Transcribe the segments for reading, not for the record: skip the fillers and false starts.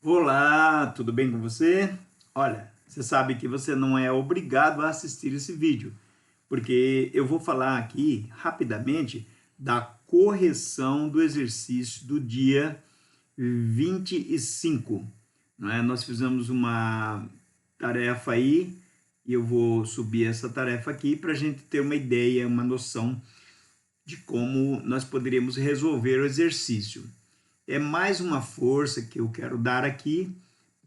Olá, tudo bem com você? Olha, você sabe que você não é obrigado a assistir esse vídeo, porque eu vou falar aqui rapidamente da correção do exercício do dia 25, não é? Nós fizemos uma tarefa aí e eu vou subir essa tarefa aqui para a gente ter uma ideia, uma noção de como nós poderíamos resolver o exercício. É mais uma força que eu quero dar aqui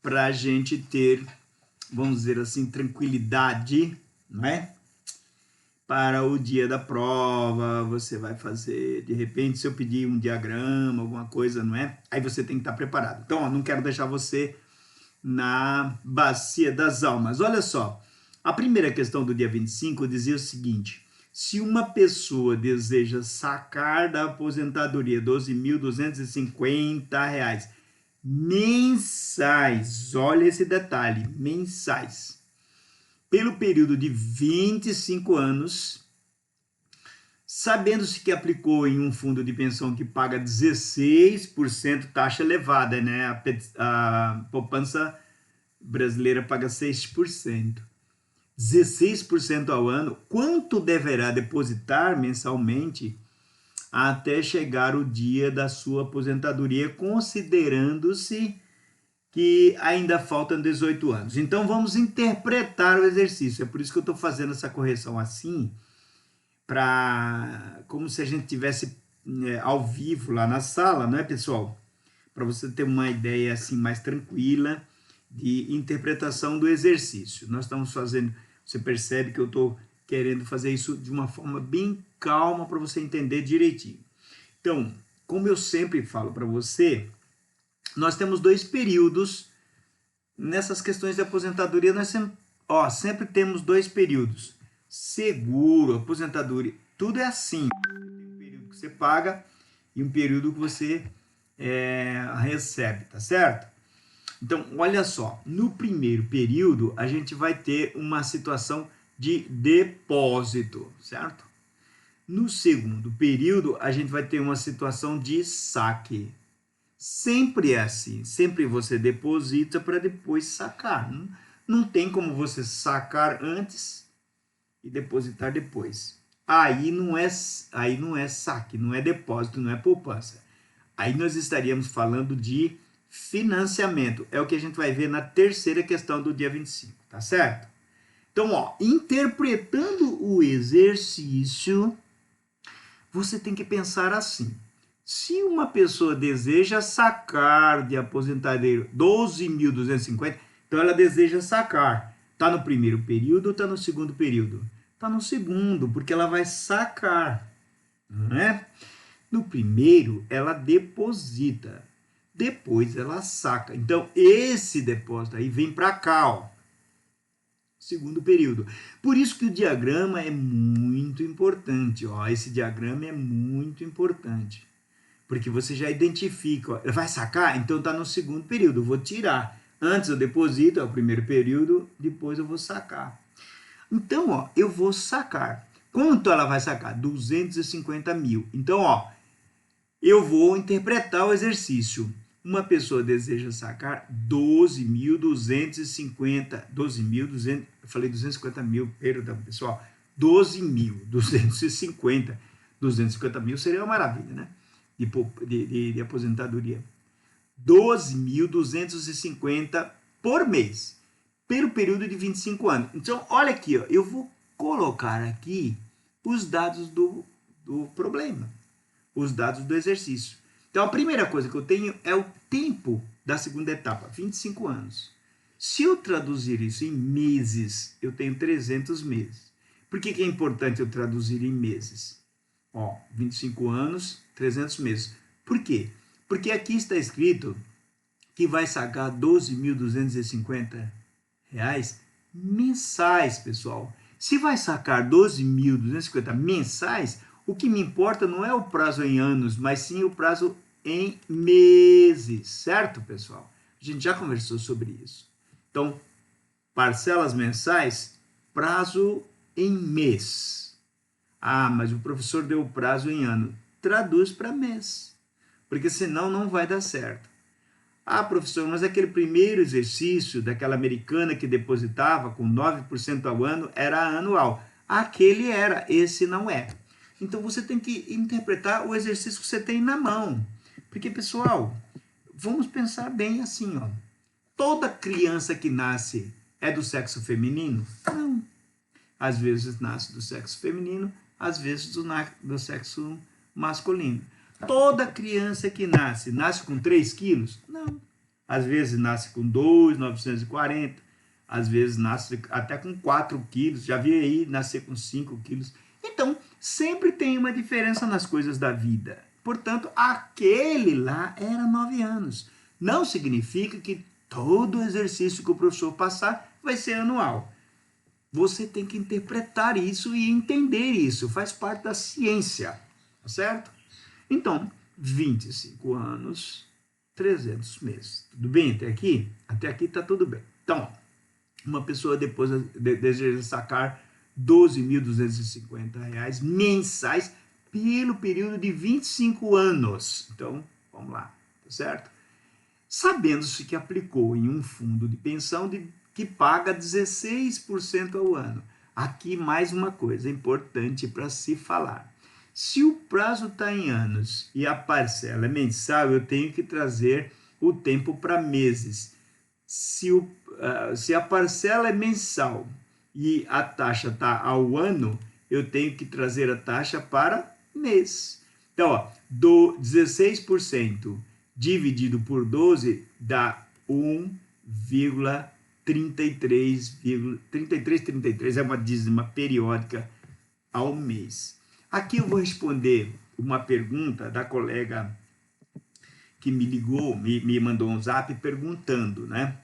para a gente ter, vamos dizer assim, tranquilidade, não é? Para o dia da prova, você vai fazer, de repente, se eu pedir um diagrama, alguma coisa, não é? Aí você tem que estar preparado. Então, ó, não quero deixar você na bacia das almas. Olha só, a primeira questão do dia 25 dizia o seguinte: se uma pessoa deseja sacar da aposentadoria R$ 12.250 mensais, olha esse detalhe, mensais, pelo período de 25 anos, sabendo-se que aplicou em um fundo de pensão que paga 16% taxa elevada, né? A poupança brasileira paga 6%. 16% ao ano, quanto deverá depositar mensalmente até chegar o dia da sua aposentadoria, considerando-se que ainda faltam 18 anos. Então vamos interpretar o exercício. É por isso que eu estou fazendo essa correção assim, para como se a gente tivesse ao vivo lá na sala, não é, pessoal? Para você ter uma ideia assim mais tranquila de interpretação do exercício. Nós estamos fazendo, você percebe que eu estou querendo fazer isso de uma forma bem calma para você entender direitinho. Então, como eu sempre falo para você, nós temos dois períodos nessas questões de aposentadoria. Nós sempre temos dois períodos: seguro, aposentadoria, tudo é assim. Tem um período que você paga e um período que você recebe, tá certo? Então, olha só, no primeiro período a gente vai ter uma situação de depósito, certo? No segundo período a gente vai ter uma situação de saque. Sempre é assim, sempre você deposita para depois sacar. Não tem como você sacar antes e depositar depois. Aí não é saque, não é depósito, não é poupança. Aí nós estaríamos falando de financiamento. É o que a gente vai ver na terceira questão do dia 25, tá certo? Então, ó, interpretando o exercício, você tem que pensar assim: se uma pessoa deseja sacar de aposentadoria 12.250, então ela deseja sacar. Está no primeiro período ou está no segundo período? Está no segundo, porque ela vai sacar, não é? No primeiro, ela deposita, depois ela saca. Então, esse depósito aí vem para cá, ó, segundo período. Por isso que o diagrama é muito importante, ó. Esse diagrama é muito importante, porque você já identifica, ó, vai sacar? Então está no segundo período, eu vou tirar. Antes eu deposito, é o primeiro período, depois eu vou sacar. Então, ó, eu vou sacar. Quanto ela vai sacar? 250 mil. Então, ó, eu vou interpretar o exercício. Uma pessoa deseja sacar 12.250, 12.200, eu falei 250 mil, perdão, pessoal, 12.250, 250 mil seria uma maravilha, né? De aposentadoria. 12.250 por mês, pelo período de 25 anos. Então, olha aqui, ó, eu vou colocar aqui os dados do problema, os dados do exercício. Então, a primeira coisa que eu tenho é o tempo da segunda etapa, 25 anos. Se eu traduzir isso em meses, eu tenho 300 meses. Por que é importante eu traduzir em meses? Ó, 25 anos, 300 meses. Por quê? Porque aqui está escrito que vai sacar 12.250 reais mensais, pessoal. Se vai sacar 12.250 mensais, o que me importa não é o prazo em anos, mas sim o prazo em meses, certo, pessoal? A gente já conversou sobre isso. Então, parcelas mensais, prazo em mês. Ah, mas o professor deu o prazo em ano. Traduz para mês, porque senão não vai dar certo. Ah, professor, mas aquele primeiro exercício daquela americana que depositava com 9% ao ano era anual. Aquele era, esse não é. Então você tem que interpretar o exercício que você tem na mão. Porque, pessoal, vamos pensar bem assim, ó. Toda criança que nasce é do sexo feminino? Não. Às vezes nasce do sexo feminino, às vezes do sexo masculino. Toda criança que nasce, nasce com 3 quilos? Não. Às vezes nasce com 2,940, às vezes nasce até com 4 quilos, já vi aí nascer com 5 quilos. Então, sempre tem uma diferença nas coisas da vida. Portanto, aquele lá era 9 anos. Não significa que todo exercício que o professor passar vai ser anual. Você tem que interpretar isso e entender isso. Faz parte da ciência, tá certo? Então, 25 anos, 300 meses. Tudo bem até aqui? Até aqui está tudo bem. Então, uma pessoa depois deseja sacar R$ 12.250 mensais pelo período de 25 anos. Então, vamos lá, tá certo? Sabendo-se que aplicou em um fundo de pensão que paga 16% ao ano. Aqui mais uma coisa importante para se falar. Se o prazo está em anos e a parcela é mensal, eu tenho que trazer o tempo para meses. Se a parcela é mensal e a taxa está ao ano, eu tenho que trazer a taxa para mês. Então, ó, 16% dividido por 12 dá 1,33, é uma dízima periódica ao mês. Aqui eu vou responder uma pergunta da colega que me ligou, me mandou um zap perguntando, né?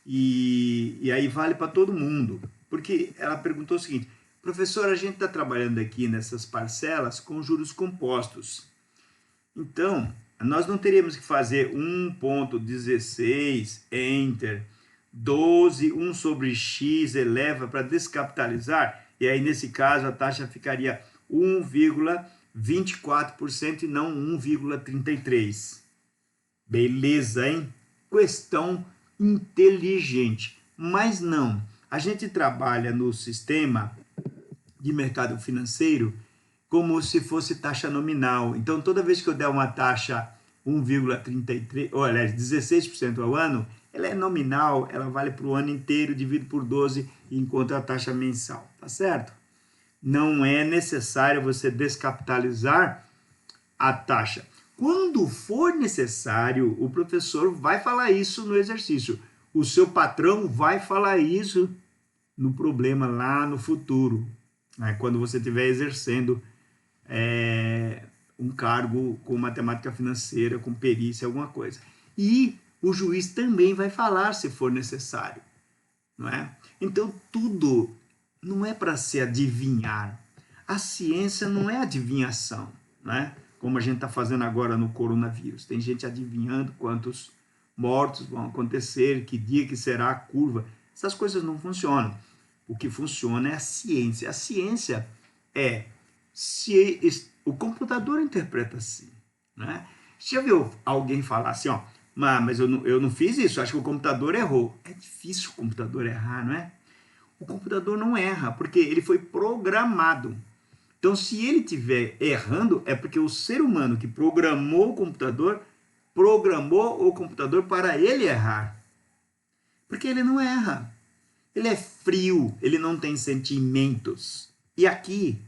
E aí vale para todo mundo, porque ela perguntou o seguinte: professor, a gente está trabalhando aqui nessas parcelas com juros compostos. Então, nós não teríamos que fazer 1,16, enter, 12, 1 sobre x eleva para descapitalizar, e aí nesse caso a taxa ficaria 1,24% e não 1,33%. Beleza, hein? Questão inteligente. Mas não, a gente trabalha no sistema de mercado financeiro como se fosse taxa nominal. Então, toda vez que eu der uma taxa 1,33, ou aliás, 16% ao ano, ela é nominal, ela vale para o ano inteiro, dividido por 12 e encontra a taxa mensal, tá certo? Não é necessário você descapitalizar a taxa. Quando for necessário, o professor vai falar isso no exercício. O seu patrão vai falar isso no problema lá no futuro, né? Quando você estiver exercendo um cargo com matemática financeira, com perícia, alguma coisa. E o juiz também vai falar se for necessário, não é? Então, tudo não é para se adivinhar. A ciência não é adivinhação, né? Como a gente está fazendo agora no coronavírus. Tem gente adivinhando quantos mortos vão acontecer, que dia que será a curva. Essas coisas não funcionam. O que funciona é a ciência. A ciência é se o computador interpreta assim, né? Você já viu alguém falar assim, ó, mas eu não fiz isso, acho que o computador errou. É difícil o computador errar, não é? O computador não erra, porque ele foi programado. Então, se ele estiver errando, é porque o ser humano que programou o computador para ele errar. Porque ele não erra. Ele é frio, ele não tem sentimentos. E aqui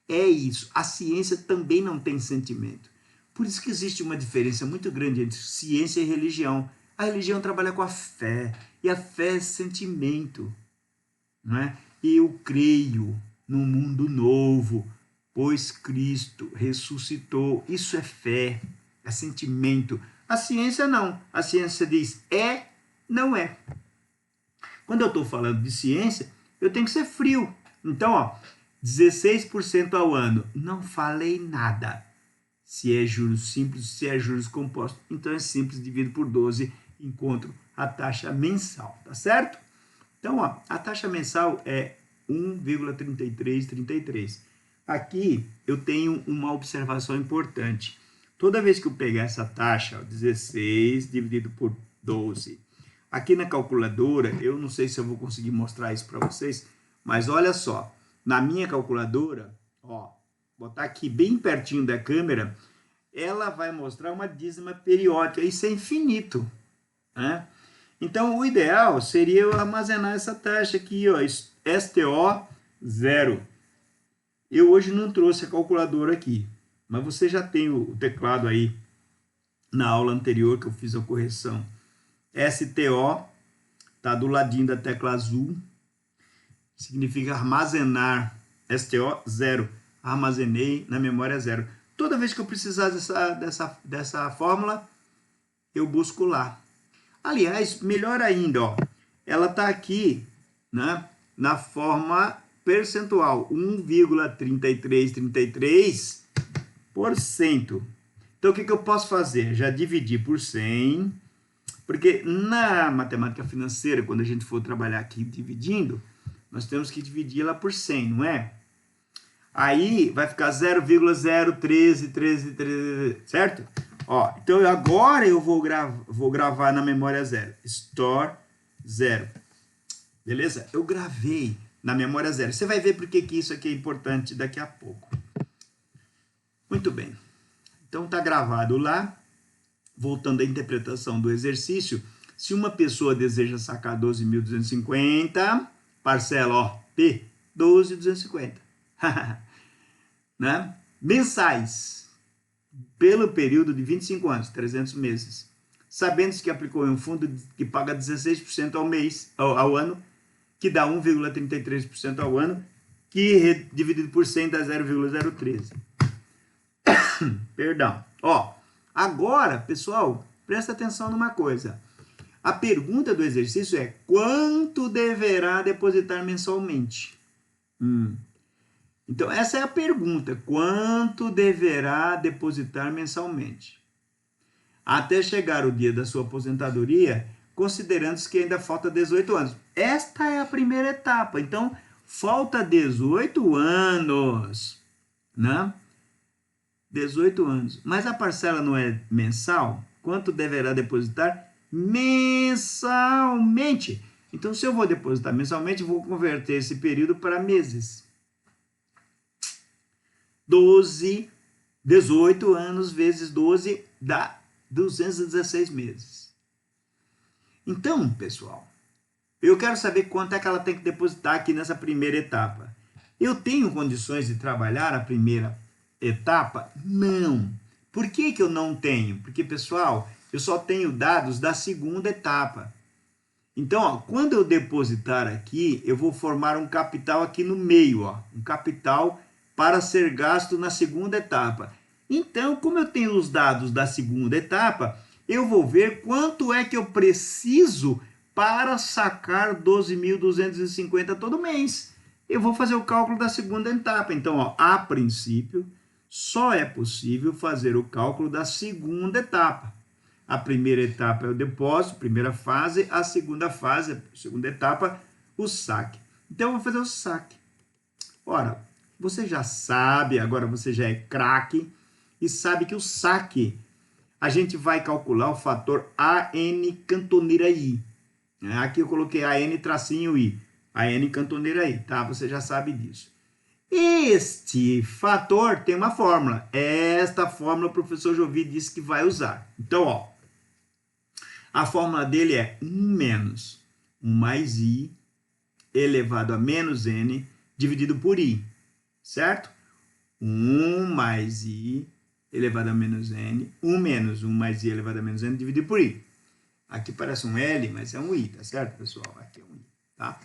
é isso. A ciência também não tem sentimento. Por isso que existe uma diferença muito grande entre ciência e religião. A religião trabalha com a fé, e a fé é sentimento, não é? Eu creio num mundo novo, pois Cristo ressuscitou. Isso é fé, é sentimento. A ciência não. A ciência diz é, não é. Quando eu estou falando de ciência, eu tenho que ser frio. Então, ó, 16% ao ano. Não falei nada. Se é juros simples, se é juros compostos. Então é simples, dividido por 12, encontro a taxa mensal, tá certo? Então, ó, a taxa mensal é 1,3333. Aqui eu tenho uma observação importante. Toda vez que eu pegar essa taxa, ó, 16 dividido por 12. Aqui na calculadora, eu não sei se eu vou conseguir mostrar isso para vocês, mas olha só, na minha calculadora, ó, botar aqui bem pertinho da câmera, ela vai mostrar uma dízima periódica, isso é infinito, né? Então, o ideal seria eu armazenar essa taxa aqui, ó, STO 0. Eu hoje não trouxe a calculadora aqui, mas você já tem o teclado aí na aula anterior que eu fiz a correção. STO está do ladinho da tecla azul, significa armazenar. STO 0, armazenei na memória 0. Toda vez que eu precisar dessa fórmula, eu busco lá. Aliás, melhor ainda, ó, ela está aqui, né, na forma percentual, 1,3333%. Então, o que eu posso fazer? Já dividir por 100, porque na matemática financeira, quando a gente for trabalhar aqui dividindo, nós temos que dividir ela por 100, não é? Aí vai ficar 0,01313, certo? Ó, então agora eu vou gravar na memória 0. Store 0. Beleza? Eu gravei na memória 0. Você vai ver por que isso aqui é importante daqui a pouco. Muito bem. Então tá gravado lá. Voltando à interpretação do exercício, se uma pessoa deseja sacar 12.250, parcela, ó, P, 12.250. Né? Mensais, pelo período de 25 anos, 300 meses, sabendo que aplicou em um fundo que paga 16% ao mês, ao ano, que dá 1,33% ao ano, que dividido por 100 dá 0,013. Perdão. Ó, agora, pessoal, presta atenção numa coisa. A pergunta do exercício é: quanto deverá depositar mensalmente? Então, essa é a pergunta. Quanto deverá depositar mensalmente? Até chegar o dia da sua aposentadoria, considerando que ainda falta 18 anos. Esta é a primeira etapa. Então, falta 18 anos, né? 18 anos. Mas a parcela não é mensal? Quanto deverá depositar mensalmente? Então, se eu vou depositar mensalmente, vou converter esse período para meses. 18 anos vezes 12 dá 216 meses. Então, pessoal, eu quero saber quanto é que ela tem que depositar aqui nessa primeira etapa. Eu tenho condições de trabalhar a primeira etapa? Não. Por que eu não tenho? Porque, pessoal, eu só tenho dados da segunda etapa. Então, ó, quando eu depositar aqui, eu vou formar um capital aqui no meio, ó, um capital para ser gasto na segunda etapa. Então, como eu tenho os dados da segunda etapa, eu vou ver quanto é que eu preciso para sacar 12.250 todo mês. Eu vou fazer o cálculo da segunda etapa. Então, ó, a princípio, só é possível fazer o cálculo da segunda etapa. A primeira etapa é o depósito, primeira fase, a segunda fase, a segunda etapa, o saque. Então, eu vou fazer o saque. Ora, você já sabe, agora você já é craque e sabe que o saque, a gente vai calcular o fator AN cantoneira I. Aqui eu coloquei AN tracinho I, AN cantoneira I, tá? Você já sabe disso. Este fator tem uma fórmula. Esta fórmula o professor Jovi disse que vai usar. Então, ó, a fórmula dele é 1 menos 1 mais I elevado a menos N dividido por I. Certo? 1 mais I elevado a menos N, 1 menos 1 mais I elevado a menos N dividido por I. Aqui parece um L, mas é um I, tá certo, pessoal? Aqui é um I, tá?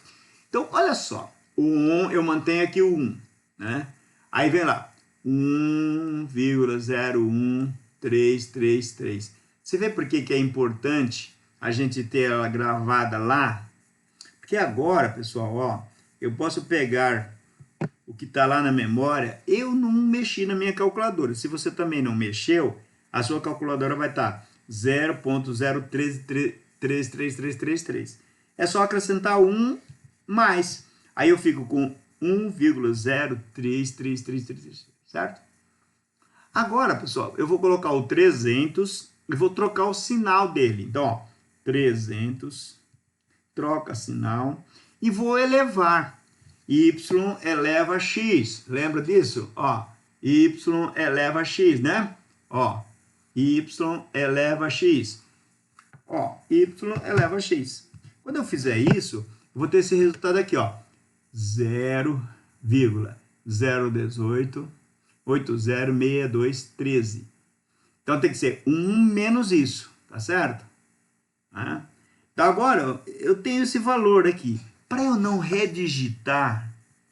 Então, olha só, o 1, eu mantenho aqui o 1, né? Aí vem lá, 1,01333. Você vê por que é importante a gente ter ela gravada lá? Porque agora, pessoal, ó, eu posso pegar o que está lá na memória, eu não mexi na minha calculadora. Se você também não mexeu, a sua calculadora vai estar 0,0333333. É só acrescentar 1 mais. Aí eu fico com 1,03333, certo? Agora, pessoal, eu vou colocar o 300 e vou trocar o sinal dele. Então, ó, 300, troca sinal, e vou elevar. Y eleva x, lembra disso? Ó, y eleva x, né? Ó, y eleva x. Ó, y eleva x. Quando eu fizer isso, eu vou ter esse resultado aqui, ó. 0,018 806213. Então tem que ser 1 menos isso, tá certo? Então agora eu tenho esse valor aqui. Para eu não redigitar,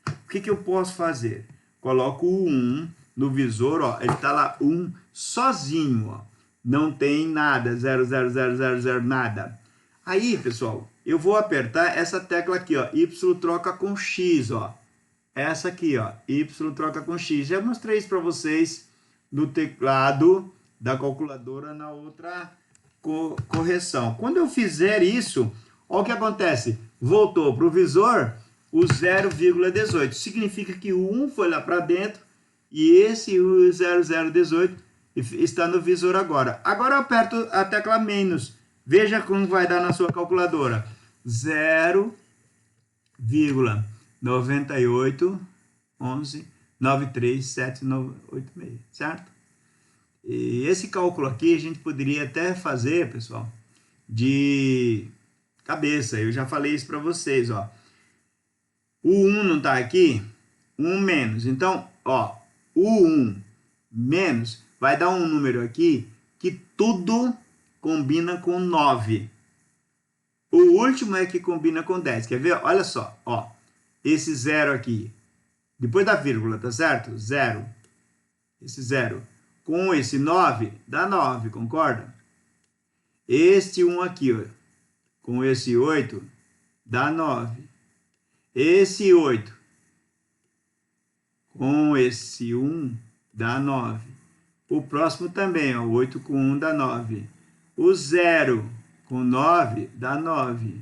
o que eu posso fazer? Coloco o 1 no visor, ó, ele está lá 1 sozinho, ó. Não tem nada, 00000 nada. Aí, pessoal, eu vou apertar essa tecla aqui, ó, Y troca com X, ó. Essa aqui, ó, Y troca com X. Já mostrei isso para vocês no teclado da calculadora na outra correção. Quando eu fizer isso, olha o que acontece. Voltou para o visor o 0,18. Significa que o 1 foi lá para dentro e esse o 0018 está no visor agora. Agora eu aperto a tecla menos. Veja como vai dar na sua calculadora. 0,9811937986, certo? E esse cálculo aqui a gente poderia até fazer, pessoal, de cabeça. Eu já falei isso para vocês, ó. O 1 não está aqui, 1 menos. Então, ó, o 1 menos vai dar um número aqui que tudo combina com 9. O último é que combina com 10. Quer ver? Olha só, ó. Esse 0 aqui, depois da vírgula, tá certo? 0. Esse 0 com esse 9 dá 9, concorda? Este 1 aqui, ó, com esse 8 dá 9. Esse 8 com esse 1 dá 9. O próximo também, ó, 8 com 1 dá 9. O 0 com 9 dá 9.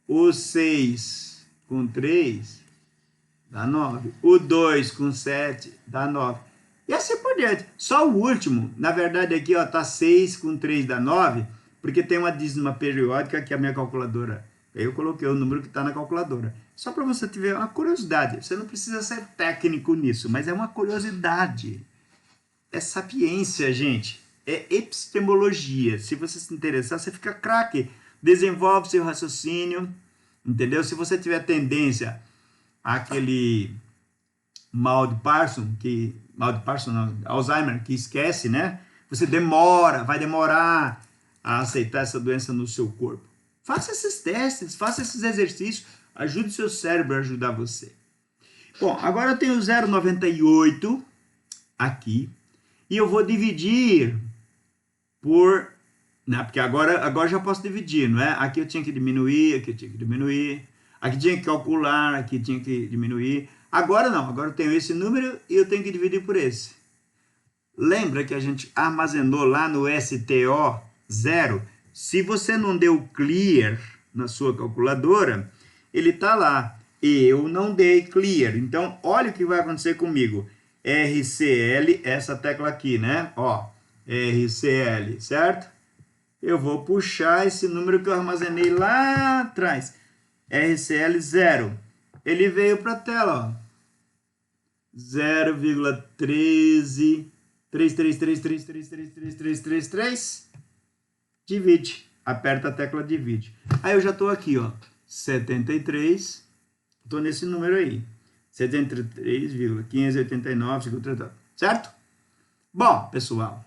O 6 com 3 dá 9. O 2 com 7 dá 9. E assim por diante. Só o último, na verdade aqui, ó, tá 6 com 3 dá 9, porque tem uma dízima periódica que a minha calculadora, eu coloquei o número que está na calculadora. Só para você ter uma curiosidade. Você não precisa ser técnico nisso, mas é uma curiosidade. É sapiência, gente. É epistemologia. Se você se interessar, você fica craque. Desenvolve seu raciocínio, entendeu? Se você tiver tendência àquele mal de Parkinson, Alzheimer, que esquece, né? Você vai demorar a aceitar essa doença no seu corpo. Faça esses testes, faça esses exercícios, ajude seu cérebro a ajudar você. Bom, agora eu tenho 0,98 aqui, e eu vou dividir por... Né, porque agora já posso dividir, não é? Aqui eu tinha que diminuir, aqui eu tinha que diminuir, aqui tinha que calcular, aqui tinha que diminuir. Agora não, agora eu tenho esse número e eu tenho que dividir por esse. Lembra que a gente armazenou lá no STO 0? Se você não deu clear na sua calculadora, ele está lá. Eu não dei clear. Então, olha o que vai acontecer comigo. RCL, essa tecla aqui, né? Ó, RCL, certo? Eu vou puxar esse número que eu armazenei lá atrás. RCL 0. Ele veio para a tela, ó. 0,1333333333. Divide. Aperta a tecla divide. Aí eu já estou aqui, ó. 73. Estou nesse número aí. 73,589, certo? Bom, pessoal.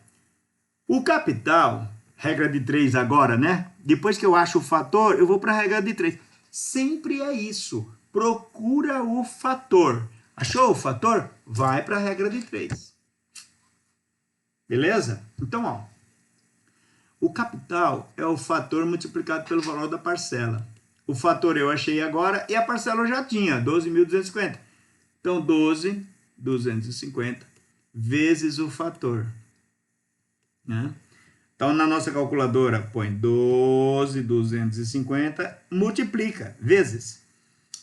O capital, regra de 3 agora, né? Depois que eu acho o fator, eu vou para a regra de 3. Sempre é isso. Procura o fator. Achou o fator? Vai para a regra de 3. Beleza? Então, ó. O capital é o fator multiplicado pelo valor da parcela. O fator eu achei agora e a parcela eu já tinha, 12.250. Então, 12.250 vezes o fator. Né? Então, na nossa calculadora, põe 12.250, multiplica, vezes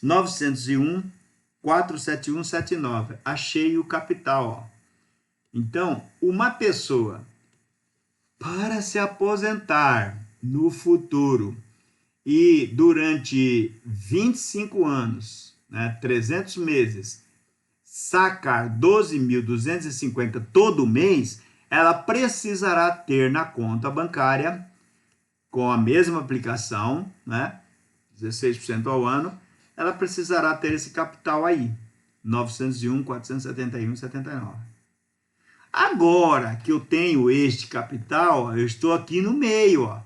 901,47179. Achei o capital. Ó. Então, uma pessoa, para se aposentar, no futuro e durante 25 anos, né, 300 meses, sacar 12.250 todo mês, ela precisará ter na conta bancária, com a mesma aplicação, né, 16% ao ano, ela precisará ter esse capital aí, 901.471,79. Agora que eu tenho este capital, eu estou aqui no meio, ó.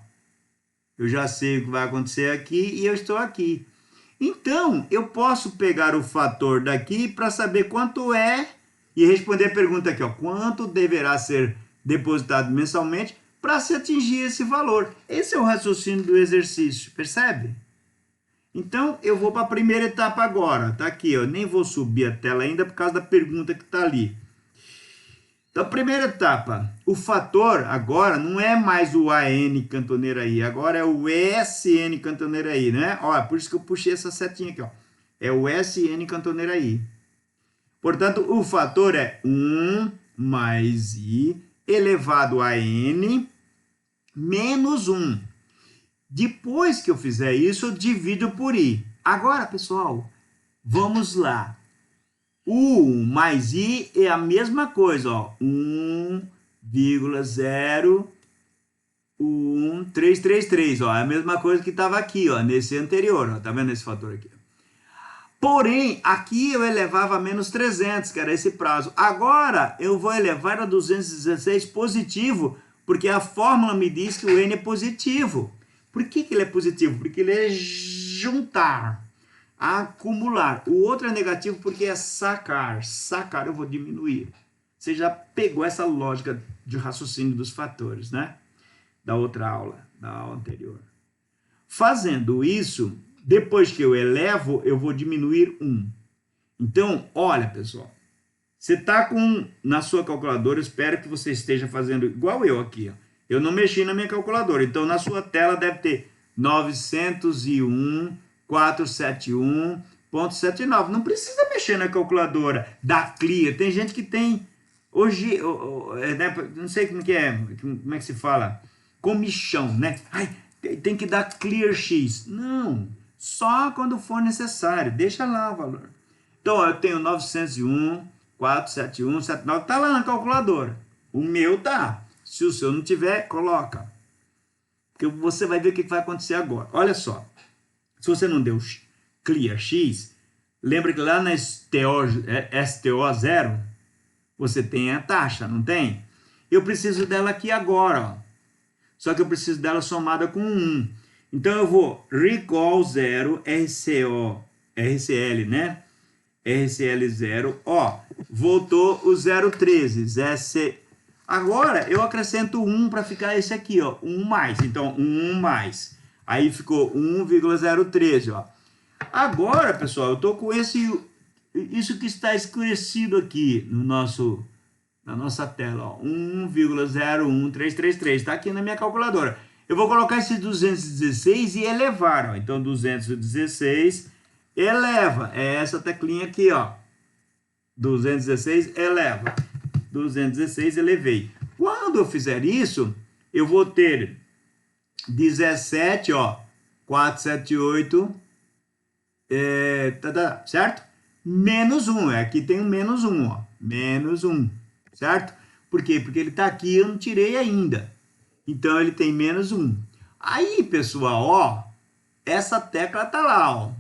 Eu já sei o que vai acontecer aqui e eu estou aqui. Então, eu posso pegar o fator daqui para saber quanto é e responder a pergunta aqui, ó, quanto deverá ser depositado mensalmente para se atingir esse valor. Esse é o raciocínio do exercício, percebe? Então, eu vou para a primeira etapa agora, tá aqui, ó, nem vou subir a tela ainda por causa da pergunta que está ali. Então, primeira etapa, o fator agora não é mais o AN cantoneira I, agora é o SN cantoneira I, né? Ó, por isso que eu puxei essa setinha aqui, ó. É o SN cantoneira I. Portanto, o fator é 1 mais I elevado a N menos 1. Depois que eu fizer isso, eu divido por I. Agora, pessoal, vamos lá. O 1 mais I é a mesma coisa, ó, 1,01333, ó, é a mesma coisa que estava aqui, ó, nesse anterior, ó, tá vendo esse fator aqui? Porém, aqui eu elevava a menos 300, que era esse prazo. Agora, eu vou elevar a 216 positivo, porque a fórmula me diz que o N é positivo. Por que ele é positivo? Porque ele é juntar, acumular. O outro é negativo porque é sacar. Sacar eu vou diminuir. Você já pegou essa lógica de raciocínio dos fatores, né? Da outra aula, da aula anterior. Fazendo isso, depois que eu elevo, eu vou diminuir 1. Então, olha, pessoal. Você está com, na sua calculadora, eu espero que você esteja fazendo igual eu aqui, ó. Eu não mexi na minha calculadora, então na sua tela deve ter 901.471.79. Não precisa mexer na calculadora da Clear. Tem gente que tem, hoje, né, não sei como é que se fala, comichão, né? Ai, tem que dar Clear X. Não, só quando for necessário. Deixa lá o valor. Então, ó, eu tenho 901.471.79, tá lá na calculadora. O meu tá. Se o seu não tiver, coloca. Porque você vai ver o que vai acontecer agora. Olha só. Se você não deu Clear X, lembra que lá na STO0, você tem a taxa, não tem? Eu preciso dela aqui agora, ó. Só que eu preciso dela somada com 1. Então, eu vou recall 0, RCL, né? RCL 0, ó, voltou o 0,13, Agora, eu acrescento 1 para ficar esse aqui, ó, 1 mais. Então, 1 mais. Aí ficou 1,013, ó. Agora, pessoal, eu tô com isso que está escurecido aqui na nossa tela, ó, 1,01333, tá aqui na minha calculadora. Eu vou colocar esse 216 e elevar, ó. Então, 216 eleva, é essa teclinha aqui, ó. 216 eleva. 216 elevei. Quando eu fizer isso, eu vou ter 17, ó, 478, certo? Menos 1, aqui tem um menos 1, ó, menos 1, certo? Por quê? Porque ele está aqui, eu não tirei ainda. Então, ele tem menos 1. Aí, pessoal, ó, essa tecla tá lá, ó.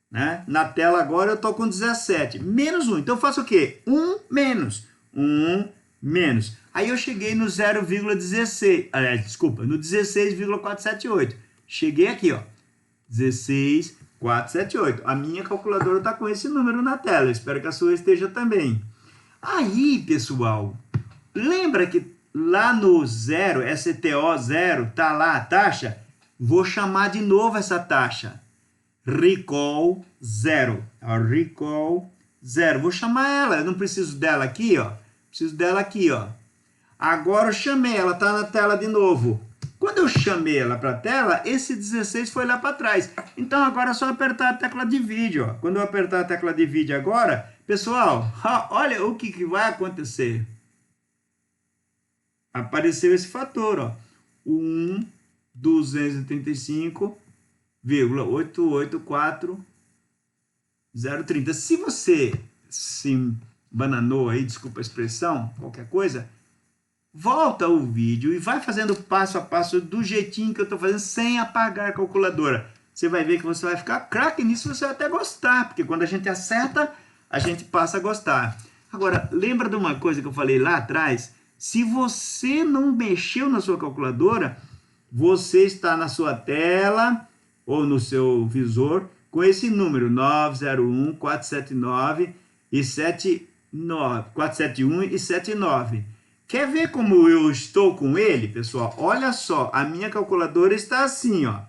Né? Na tela agora eu estou com 17, menos 1. Então, eu faço o quê? 1 menos. 1 menos. Aí eu cheguei no 0,16, desculpa, no 16,478. Cheguei aqui, ó, 16,478. A minha calculadora está com esse número na tela, espero que a sua esteja também. Aí, pessoal, lembra que lá no 0, STO0, tá lá a taxa? Vou chamar de novo essa taxa. Recall 0. Recall 0. Vou chamar ela, eu não preciso dela aqui, ó. Preciso dela aqui, ó. Agora eu chamei, ela tá na tela de novo. Quando eu chamei ela para a tela, esse 16 foi lá para trás. Então agora é só apertar a tecla divide, ó. Quando eu apertar a tecla divide agora, pessoal, olha o que vai acontecer. Apareceu esse fator, ó. 1 235,884030. Se você se bananou aí, desculpa a expressão, qualquer coisa, volta o vídeo e vai fazendo passo a passo do jeitinho que eu estou fazendo, sem apagar a calculadora. Você vai ver que você vai ficar craque nisso, você vai até gostar, porque quando a gente acerta, a gente passa a gostar. Agora, lembra de uma coisa que eu falei lá atrás? Se você não mexeu na sua calculadora, você está na sua tela ou no seu visor com esse número 901 479 e 471 e 79. Quer ver como eu estou com ele, pessoal? Olha só, a minha calculadora está assim, ó.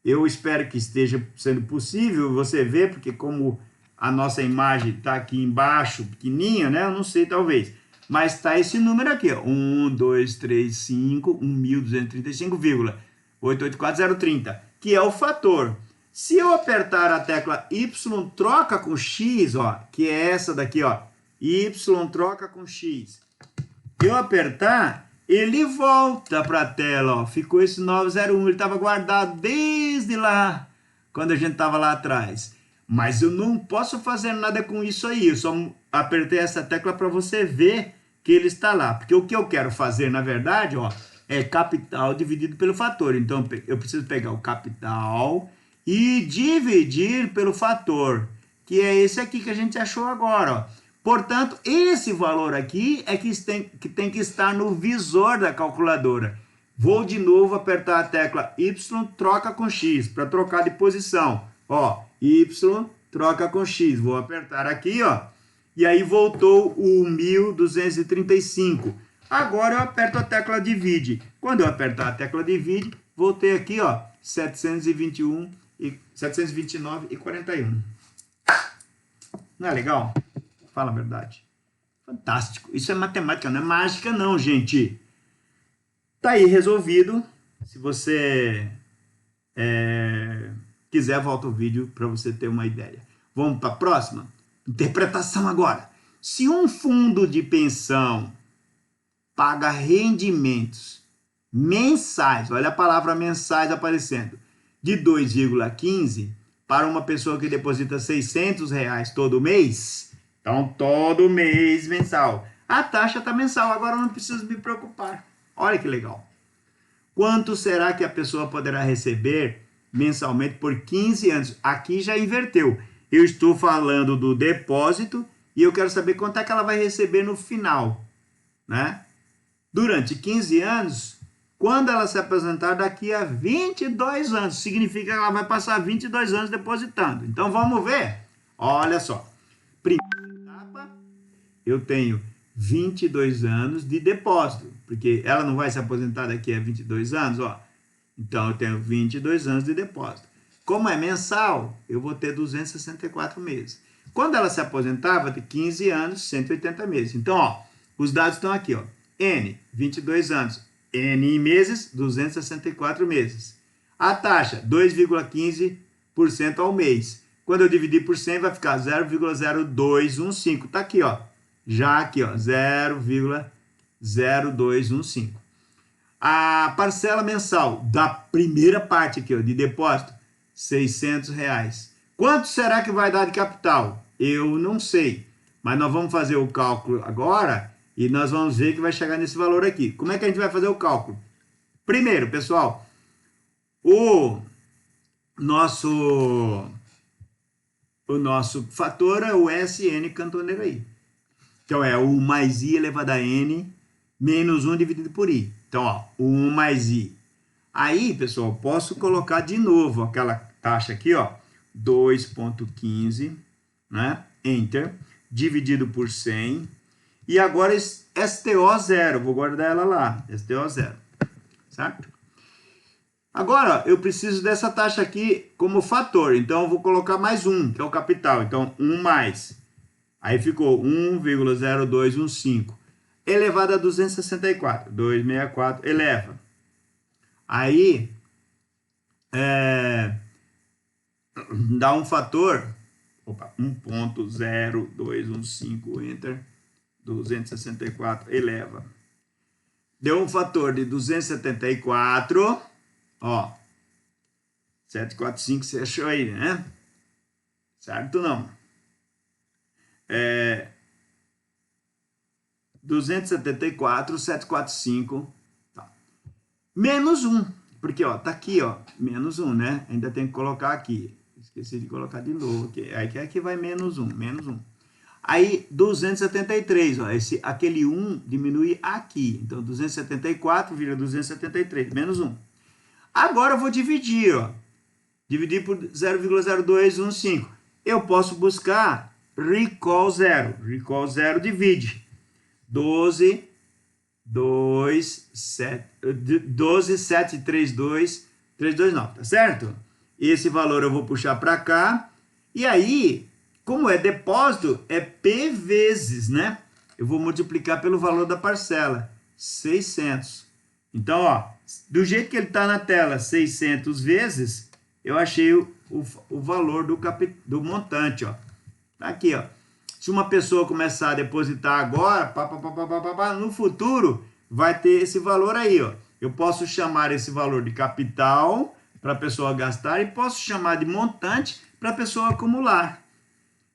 Eu espero que esteja sendo possível você ver, porque como a nossa imagem está aqui embaixo, pequenininha, né? Eu não sei, talvez. Mas está esse número aqui, ó. 1.235.884.030, que é o fator. Se eu apertar a tecla Y troca com X, ó, que é essa daqui, ó. Y troca com X. Eu apertar, ele volta para a tela, ó. Ficou esse 901, ele estava guardado desde lá, quando a gente estava lá atrás. Mas eu não posso fazer nada com isso aí, eu só apertei essa tecla para você ver que ele está lá. Porque o que eu quero fazer, na verdade, ó, é capital dividido pelo fator. Então, eu preciso pegar o capital e dividir pelo fator, que é esse aqui que a gente achou agora, ó. Portanto, esse valor aqui é que tem que estar no visor da calculadora. Vou de novo apertar a tecla Y, troca com X, para trocar de posição. Ó, Y, troca com X. Vou apertar aqui, ó. E aí voltou o 1.235. Agora eu aperto a tecla divide. Quando eu apertar a tecla divide, voltei aqui, ó, 729,41. Não é legal? Fala a verdade. Fantástico. Isso é matemática, não é mágica não, gente. Tá aí resolvido. Se você quiser, volta o vídeo para você ter uma ideia. Vamos para a próxima? Interpretação agora. Se um fundo de pensão paga rendimentos mensais, olha a palavra mensais aparecendo, de 2,15 para uma pessoa que deposita R$600 todo mês, então todo mês mensal, a taxa está mensal, agora eu não preciso me preocupar. Olha que legal. Quanto será que a pessoa poderá receber mensalmente por 15 anos? Aqui já inverteu. Eu estou falando do depósito e eu quero saber quanto é que ela vai receber no final, né? Durante 15 anos, quando ela se aposentar daqui a 22 anos, significa que ela vai passar 22 anos depositando. Então vamos ver? Olha só. Primeira etapa, eu tenho 22 anos de depósito, porque ela não vai se aposentar daqui a 22 anos, ó. Então eu tenho 22 anos de depósito. Como é mensal, eu vou ter 264 meses. Quando ela se aposentar, vai ter 15 anos, 180 meses. Então, ó, os dados estão aqui, ó. N, 22 anos. N meses, 264 meses. A taxa, 2,15% ao mês. Quando eu dividir por 100, vai ficar 0,0215. Tá aqui, ó. Já aqui, ó, 0,0215. A parcela mensal da primeira parte aqui, ó, de depósito, R$600. Quanto será que vai dar de capital? Eu não sei, mas nós vamos fazer o cálculo agora e nós vamos ver que vai chegar nesse valor aqui. Como é que a gente vai fazer o cálculo? Primeiro, pessoal, o nosso fator é o SN cantoneiro aí. Então, é 1 mais I elevado a N menos 1 dividido por I. Então, ó, 1 mais I. Aí, pessoal, posso colocar de novo aquela taxa aqui, ó, 2,15, né? Enter, dividido por 100. E agora STO 0, vou guardar ela lá, STO 0, certo? Agora, eu preciso dessa taxa aqui como fator, então eu vou colocar mais 1, que é o capital. Então, 1 mais. Aí ficou 1,0215 elevado a 264. 264 eleva. Aí, dá um fator, 1,0215, enter, 264 eleva. Deu um fator de 274 Ó, 745 você achou aí, né? Certo não? 274, 745, tá. Menos 1, porque ó, tá aqui, ó, menos 1, né? Ainda tem que colocar aqui. Esqueci de colocar de novo aqui. Aí aqui vai menos 1, menos 1. Aí 273, ó, aquele 1 diminui aqui. Então 274 vira 273, menos 1. Agora eu vou dividir, ó. Dividir por 0,0215. Eu posso buscar recall 0. Recall 0 divide 12,732, 329, tá certo? Esse valor eu vou puxar para cá. E aí, como é depósito, é P vezes, né? Eu vou multiplicar pelo valor da parcela, 600. Então, ó, do jeito que ele está na tela, 600 vezes, eu achei o valor do montante, ó. Tá aqui, ó. Se uma pessoa começar a depositar agora, no futuro, vai ter esse valor aí, ó. Eu posso chamar esse valor de capital para a pessoa gastar e posso chamar de montante para a pessoa acumular.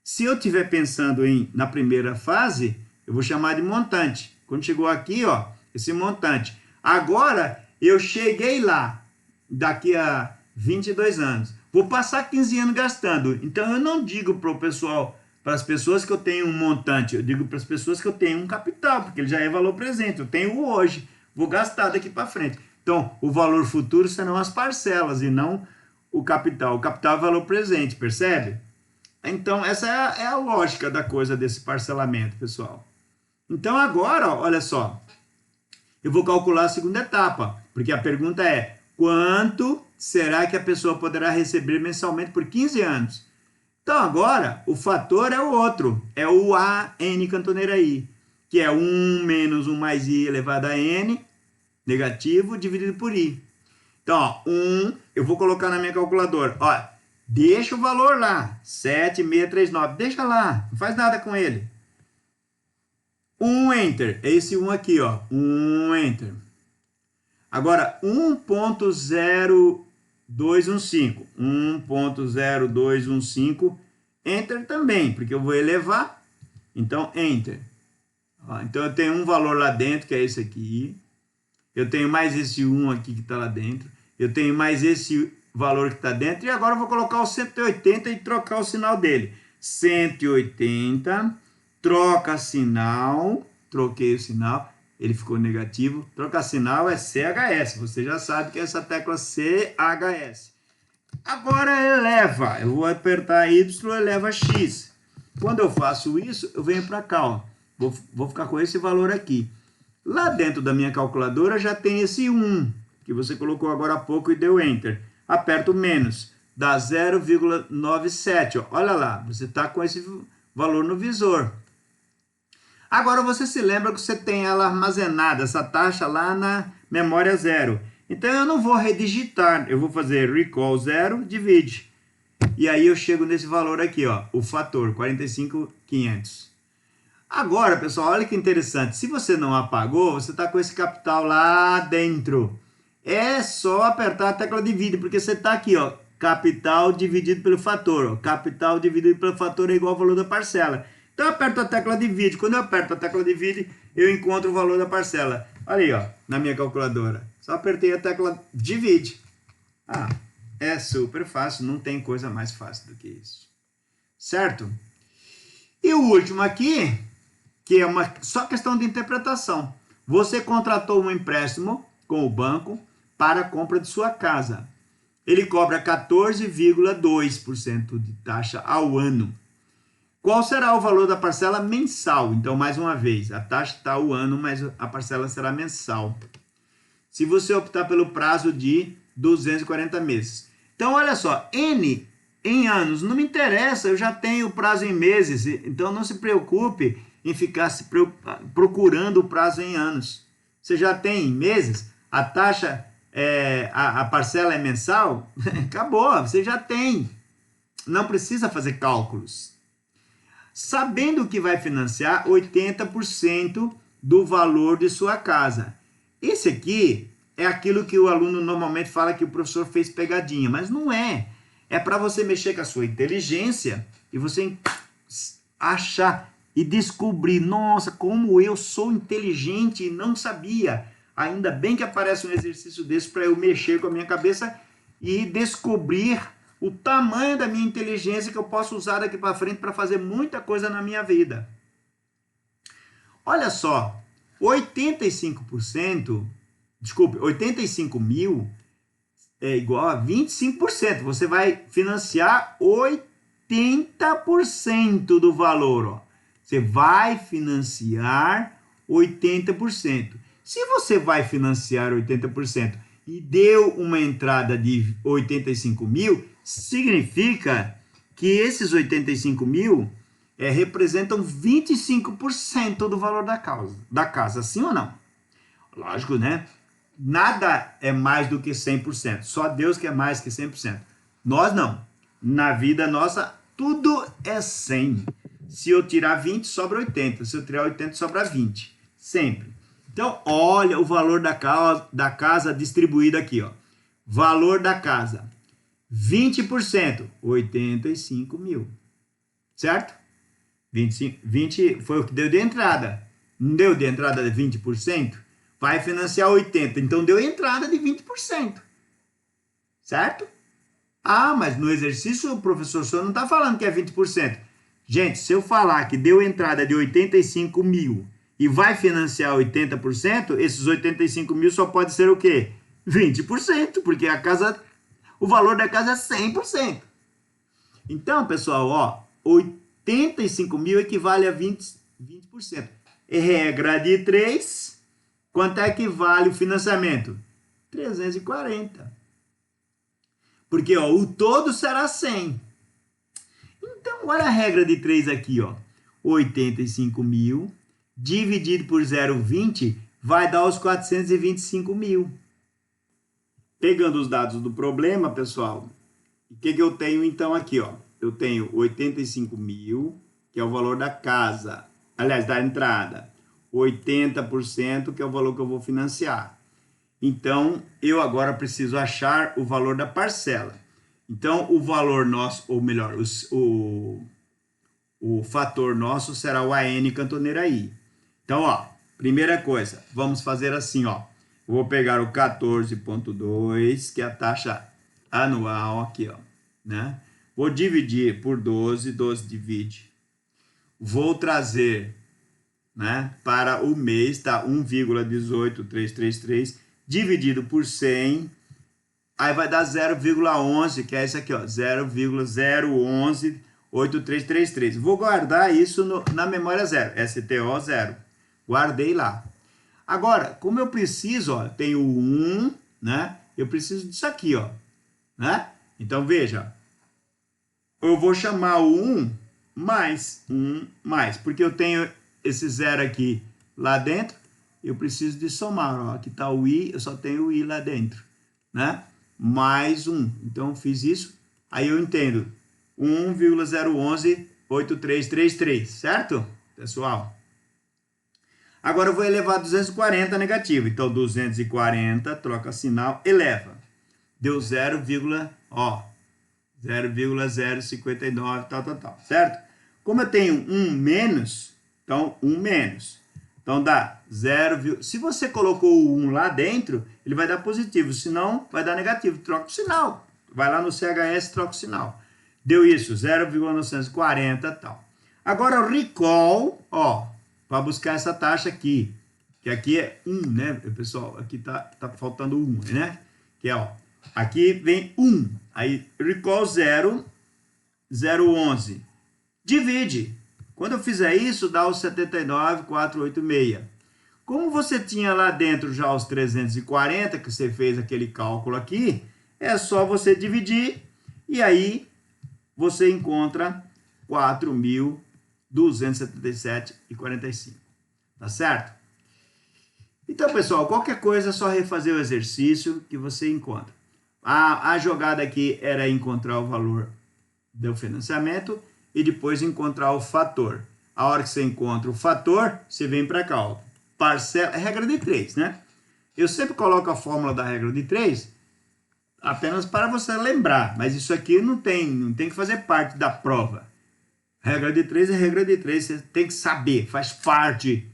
Se eu estiver pensando na primeira fase, eu vou chamar de montante. Quando chegou aqui, ó, esse montante. Agora, eu cheguei lá, daqui a 22 anos. Vou passar 15 anos gastando. Então, eu não digo para o pessoal, para as pessoas que eu tenho um montante, eu digo para as pessoas que eu tenho um capital, porque ele já é valor presente. Eu tenho hoje, vou gastar daqui para frente. Então, o valor futuro serão as parcelas e não o capital. O capital é valor presente, percebe? Então, essa é a lógica da coisa desse parcelamento, pessoal. Então, agora, ó, olha só, eu vou calcular a segunda etapa, porque a pergunta é, quanto será que a pessoa poderá receber mensalmente por 15 anos? Então, agora, o fator é o outro, é o AN cantoneira I, que é 1 menos 1 mais I elevado a N, negativo, dividido por I. Então, ó, 1, eu vou colocar na minha calculadora, ó, deixa o valor lá, 7,639, deixa lá, não faz nada com ele. 1 enter, é esse 1 aqui, ó, 1 enter. Agora, 1.0215, 1.0215, enter também, porque eu vou elevar, então enter. Ó, então, eu tenho um valor lá dentro, que é esse aqui, eu tenho mais esse 1 aqui que está lá dentro, eu tenho mais esse valor que está dentro, e agora eu vou colocar o 180 e trocar o sinal dele. 180, troca sinal, troquei o sinal, ele ficou negativo, troca sinal é CHS, você já sabe que é essa tecla CHS. Agora eleva, eu vou apertar Y, eleva X. Quando eu faço isso, eu venho para cá, ó. Vou ficar com esse valor aqui. Lá dentro da minha calculadora já tem esse 1, que você colocou agora há pouco e deu Enter. Aperto menos, dá 0,97, ó. Olha lá, você está com esse valor no visor. Agora você se lembra que você tem ela armazenada, essa taxa lá na memória 0. Então eu não vou redigitar, eu vou fazer recall 0, divide. E aí eu chego nesse valor aqui, ó, o fator, 45.500. Agora, pessoal, olha que interessante. Se você não apagou, você está com esse capital lá dentro. É só apertar a tecla divide, porque você está aqui, ó, capital dividido pelo fator. Ó, capital dividido pelo fator é igual ao valor da parcela. Então eu aperto a tecla divide. Quando eu aperto a tecla divide, eu encontro o valor da parcela. Olha aí, ó, na minha calculadora. Só apertei a tecla divide. Ah, é super fácil, não tem coisa mais fácil do que isso. Certo? E o último aqui, que é só questão de interpretação. Você contratou um empréstimo com o banco para a compra de sua casa. Ele cobra 14,2% de taxa ao ano. Qual será o valor da parcela mensal? Então, mais uma vez, a taxa está ao ano, mas a parcela será mensal. Se você optar pelo prazo de 240 meses. Então, olha só, N em anos, não me interessa, eu já tenho o prazo em meses, então não se preocupe em ficar procurando o prazo em anos. Você já tem em meses, a taxa, a parcela é mensal, acabou, você já tem. Não precisa fazer cálculos. Sabendo que vai financiar 80% do valor de sua casa. Esse aqui é aquilo que o aluno normalmente fala que o professor fez pegadinha, mas não é. É para você mexer com a sua inteligência e você achar e descobrir, nossa, como eu sou inteligente e não sabia. Ainda bem que aparece um exercício desse para eu mexer com a minha cabeça e descobrir o tamanho da minha inteligência que eu posso usar daqui para frente para fazer muita coisa na minha vida. Olha só, 85%, desculpe, 85 mil é igual a 25%. Você vai financiar 80% do valor. Ó. Você vai financiar 80%. Se você vai financiar 80% e deu uma entrada de 85 mil, significa que esses 85 mil representam 25% do valor da casa, sim ou não? Lógico, né? Nada é mais do que 100%. Só Deus que é mais que 100%. Nós não. Na vida nossa, tudo é 100. Se eu tirar 20, sobra 80. Se eu tirar 80, sobra 20. Sempre. Então, olha o valor da casa distribuído aqui. Ó. Valor da casa. 20%, 85 mil. Certo? 20 foi o que deu de entrada. Não deu de entrada de 20%? Vai financiar 80%. Então, deu entrada de 20%. Certo? Ah, mas no exercício o professor só não está falando que é 20%. Gente, se eu falar que deu entrada de 85 mil e vai financiar 80%, esses 85 mil só pode ser o quê? 20%, porque o valor da casa é 100%. Então, pessoal, ó, 85 mil equivale a 20%. Regra de 3, quanto é que vale o financiamento? 340. Porque ó, o todo será 100. Então, olha a regra de 3 aqui, ó. 85 mil dividido por 0,20 vai dar os 425 mil. Pegando os dados do problema, pessoal, o que eu tenho então aqui, ó? Eu tenho 85 mil, que é o valor da casa, aliás, da entrada. 80%, que é o valor que eu vou financiar. Então, eu agora preciso achar o valor da parcela. Então, o valor nosso, ou melhor, o fator nosso será o AN cantoneira I. Então, ó, primeira coisa, vamos fazer assim, ó. Eu vou pegar o 14,2, que é a taxa anual aqui, ó, né? Vou dividir por 12, 12 divide. Vou trazer, né, para o mês, tá? 1,18333 dividido por 100, aí vai dar 0,11, que é esse aqui, ó, 0,0118333. Vou guardar isso na memória zero, STO 0. Guardei lá. Agora, como eu preciso, ó, tenho 1, né? Eu preciso disso aqui, ó, né? Então, veja, eu vou chamar o 1 mais, porque eu tenho esse 0 aqui lá dentro, eu preciso de somar, ó, aqui está o I, eu só tenho o I lá dentro, né? Mais 1, então eu fiz isso, aí eu entendo, 1,0118333, certo, pessoal? Agora eu vou elevar 240 negativo, então 240, troca sinal, eleva, deu 0,059, tal, certo? Como eu tenho 1 menos, então 1 menos. Então dá 0, se você colocou o 1 lá dentro, ele vai dar positivo, senão vai dar negativo, troca o sinal. Vai lá no CHS, troca o sinal. Deu isso, 0,940, tal. Agora o recall, ó, para buscar essa taxa aqui, que aqui é 1, né, pessoal? Aqui tá faltando 1, né? Que é, ó, aqui vem 1, aí recall 0, 0,11. Divide. Quando eu fizer isso, dá os 79,486. Como você tinha lá dentro já os 340, que você fez aquele cálculo aqui, é só você dividir e aí você encontra 4.277,45. Tá certo? Então, pessoal, qualquer coisa é só refazer o exercício que você encontra. A jogada aqui era encontrar o valor do financiamento e depois encontrar o fator. A hora que você encontra o fator, você vem para cá, ó. Parcela, é regra de 3, né? Eu sempre coloco a fórmula da regra de 3 apenas para você lembrar, mas isso aqui não tem que fazer parte da prova. Regra de 3 é regra de 3, você tem que saber, faz parte,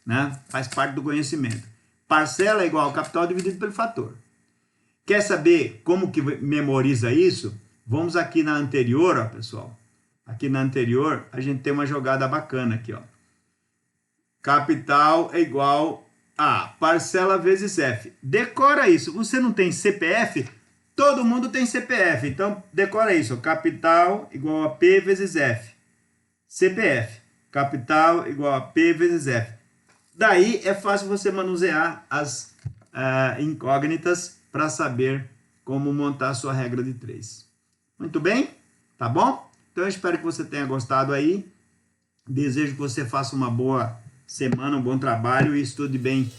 né? Faz parte do conhecimento. Parcela é igual ao capital dividido pelo fator. Quer saber como que memoriza isso? Vamos aqui na anterior, ó, pessoal. Aqui na anterior, a gente tem uma jogada bacana aqui, ó. Capital é igual a parcela vezes F. Decora isso. Você não tem CPF? Todo mundo tem CPF. Então, decora isso. Capital igual a P vezes F. CPF. Capital igual a P vezes F. Daí é fácil você manusear as incógnitas para saber como montar a sua regra de 3. Muito bem? Tá bom? Então eu espero que você tenha gostado aí. Desejo que você faça uma boa semana, um bom trabalho e estude bem